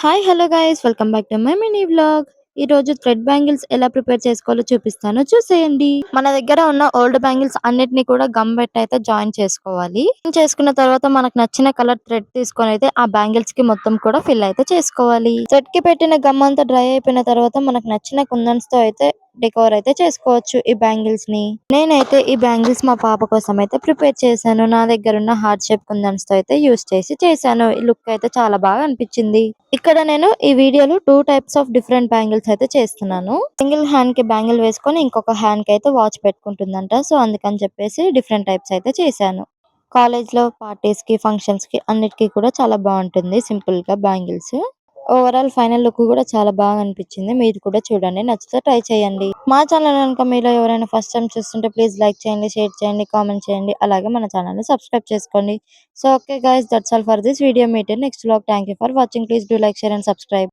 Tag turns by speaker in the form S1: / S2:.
S1: Hi hello guys welcome back to my mini vlog. ఈ రోజు thread bangles ఎలా prepare చేసుకోవాలో చూపిస్తాను, చూసేయండి. మన దగ్గర ఉన్న ఓల్డ్ బ్యాంగిల్స్ అన్నిటిని కూడా గమ్ పెట్టి అయితే జాయిన్ చేసుకోవాలి. చేసుకున్న తర్వాత మనకు నచ్చిన కలర్ థ్రెడ్ తీసుకొని అయితే ఆ బ్యాంగిల్స్ కి మొత్తం కూడా ఫిల్ అయితే చేసుకోవాలి. థ్రెడ్ కి పెట్టిన గమ్ అంతా డ్రై అయిపోయిన తర్వాత మనకు నచ్చిన కుందన్స్ తో అయితే డెకోర్ అయితే చేసుకోవచ్చు ఈ బ్యాంగిల్స్ ని. నేనైతే ఈ బ్యాంగిల్స్ మా పాప కోసం అయితే ప్రిపేర్ చేశాను. నా దగ్గర ఉన్న హార్ట్ షేప్ కుందన్స్ తో అయితే యూస్ చేసి చేశాను. ఈ లుక్ అయితే చాలా బాగా అనిపించింది. ఇక్కడ నేను ఈ వీడియోలో 2 టైప్స్ ఆఫ్ డిఫరెంట్ బ్యాంగిల్స్ అయితే చేస్తున్నాను. సింగిల్ హ్యాండ్ కి బ్యాంగిల్ వేసుకొని ఇంకొక హ్యాండ్ కి అయితే వాచ్ పెట్టుకుంటుందంట. సో అందుకని చెప్పేసి డిఫరెంట్ టైప్స్ అయితే చేశాను. కాలేజ్ లో పార్టీస్ కి ఫంక్షన్స్ కి అన్నిటికీ కూడా చాలా బాగుంటుంది సింపుల్ గా బ్యాంగిల్స్. ఓవరాల్ ఫైనల్ లుక్ కూడా చాలా బాగా అనిపించింది. మీరు కూడా చూడండి, నచ్చితే ట్రై చేయండి. మా ఛానల్ కనుక మీలో ఎవరైనా ఫస్ట్ టైం చూస్తుంటే ప్లీజ్ లైక్ చేయండి, షేర్ చేయండి, కామెంట్ చేయండి. అలాగే మన ఛానల్ ని సబ్స్క్రైబ్ చేసుకోండి. So okay guys, that's all for this video. Meet in next vlog. Thank you for watching. Please do like, share and subscribe.